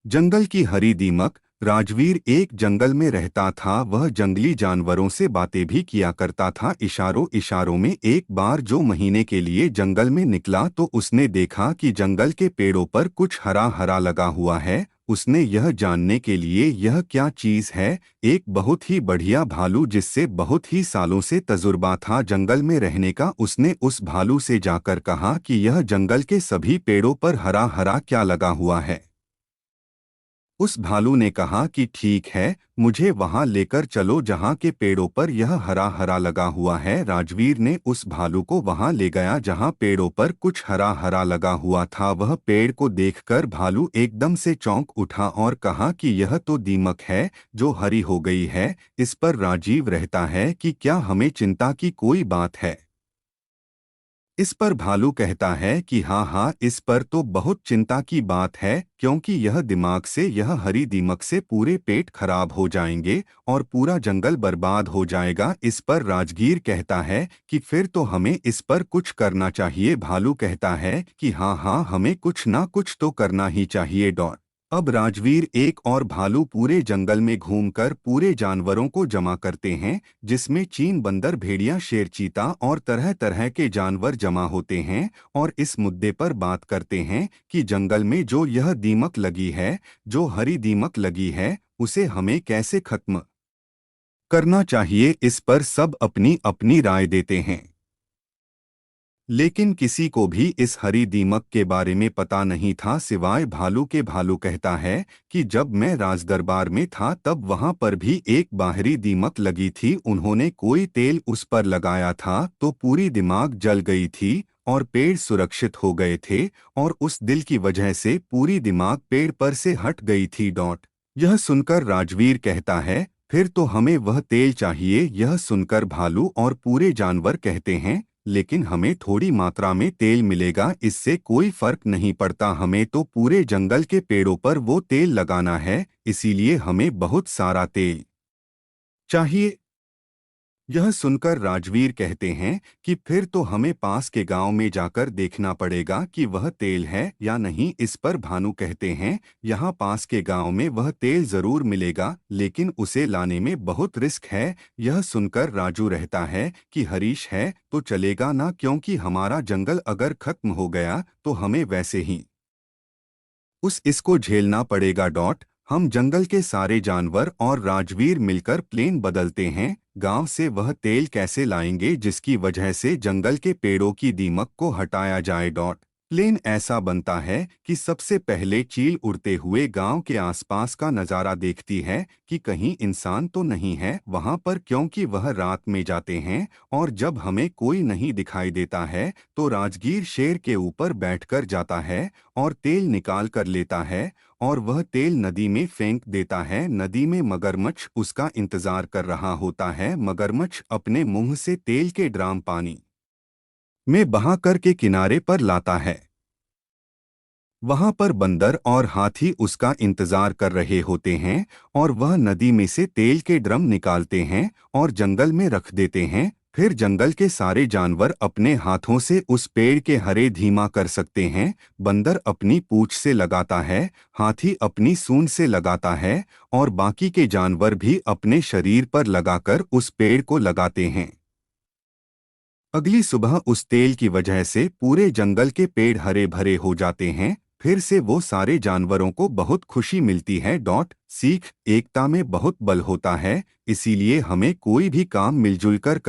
जंगल की हरी दीमक। राजवीर एक जंगल में रहता था। वह जंगली जानवरों से बातें भी किया करता था। इशारों इशारों में एक बार जो महीने के लिए जंगल में निकला तो उसने देखा कि जंगल के पेड़ों पर कुछ हरा हरा लगा हुआ है। उसने यह जानने के लिए यह क्या चीज है, एक बहुत ही बढ़िया भालू जिससे बहुत ही सालों से तजुर्बा था जंगल में रहने का, उसने उस भालू से जाकर कहा कि यह जंगल के सभी पेड़ों पर हरा हरा क्या लगा हुआ है। उस भालू ने कहा कि ठीक है, मुझे वहां लेकर चलो जहां के पेड़ों पर यह हरा हरा लगा हुआ है। राजवीर ने उस भालू को वहां ले गया जहां पेड़ों पर कुछ हरा हरा लगा हुआ था। वह पेड़ को देखकर भालू एकदम से चौंक उठा और कहा कि यह तो दीमक है जो हरी हो गई है। इस पर राजीव रहता है कि क्या हमें चिंता की कोई बात है। इस पर भालू कहता है कि हाँ हाँ, इस पर तो बहुत चिंता की बात है, क्योंकि यह दिमाग से, यह हरी दीमक से पूरे पेट खराब हो जाएंगे और पूरा जंगल बर्बाद हो जाएगा। इस पर राजगीर कहता है कि फिर तो हमें इस पर कुछ करना चाहिए। भालू कहता है कि हाँ हाँ, हमें कुछ ना कुछ तो करना ही चाहिए। डॉट अब राजवीर एक और भालू पूरे जंगल में घूमकर पूरे जानवरों को जमा करते हैं, जिसमें चीन बंदर, भेड़िया, शेर, चीता और तरह तरह के जानवर जमा होते हैं और इस मुद्दे पर बात करते हैं कि जंगल में जो यह दीमक लगी है, जो हरी दीमक लगी है, उसे हमें कैसे खत्म करना चाहिए। इस पर सब अपनी अपनी राय देते हैं, लेकिन किसी को भी इस हरी दीमक के बारे में पता नहीं था सिवाय भालू के। भालू कहता है कि जब मैं राजदरबार में था तब वहां पर भी एक बाहरी दीमक लगी थी। उन्होंने कोई तेल उस पर लगाया था तो पूरी दिमाग जल गई थी और पेड़ सुरक्षित हो गए थे और उस दिल की वजह से पूरी दिमाग पेड़ पर से हट गई थी। डॉट यह सुनकर राजवीर कहता है फिर तो हमें वह तेल चाहिए। यह सुनकर भालू और पूरे जानवर कहते हैं लेकिन हमें थोड़ी मात्रा में तेल मिलेगा, इससे कोई फर्क नहीं पड़ता, हमें तो पूरे जंगल के पेड़ों पर वो तेल लगाना है, इसीलिए हमें बहुत सारा तेल चाहिए। यह सुनकर राजवीर कहते हैं कि फिर तो हमें पास के गांव में जाकर देखना पड़ेगा कि वह तेल है या नहीं। इस पर भानु कहते हैं यहाँ पास के गांव में वह तेल जरूर मिलेगा, लेकिन उसे लाने में बहुत रिस्क है। यह सुनकर राजू रहता है कि हरीश है तो चलेगा ना, क्योंकि हमारा जंगल अगर खत्म हो गया तो हमें वैसे ही इसको झेलना पड़ेगा। डॉट हम जंगल के सारे जानवर और राजवीर मिलकर प्लेन बदलते हैं। गांव से वह तेल कैसे लाएंगे जिसकी वजह से जंगल के पेड़ों की दीमक को हटाया जाए। डॉट प्लेन ऐसा बनता है कि सबसे पहले चील उड़ते हुए गांव के आसपास का नज़ारा देखती है कि कहीं इंसान तो नहीं है वहां पर, क्योंकि वह रात में जाते हैं और जब हमें कोई नहीं दिखाई देता है तो राजगीर शेर के ऊपर बैठकर जाता है और तेल निकाल कर लेता है और वह तेल नदी में फेंक देता है। नदी में मगरमच्छ उसका इंतजार कर रहा होता है। मगरमच्छ अपने मुंह से तेल के ड्राम पानी में बहा कर के किनारे पर लाता है। वहां पर बंदर और हाथी उसका इंतजार कर रहे होते हैं और वह नदी में से तेल के ड्रम निकालते हैं और जंगल में रख देते हैं। फिर जंगल के सारे जानवर अपने हाथों से उस पेड़ के हरे धीमा कर सकते हैं। बंदर अपनी पूंछ से लगाता है, हाथी अपनी सूंड से लगाता है और बाकी के जानवर भी अपने शरीर पर लगाकर उस पेड़ को लगाते हैं। अगली सुबह उस तेल की वजह से पूरे जंगल के पेड़ हरे भरे हो जाते हैं। फिर से वो सारे जानवरों को बहुत खुशी मिलती है। डॉट सीख एकता में बहुत बल होता है, इसीलिए हमें कोई भी काम मिलजुल कर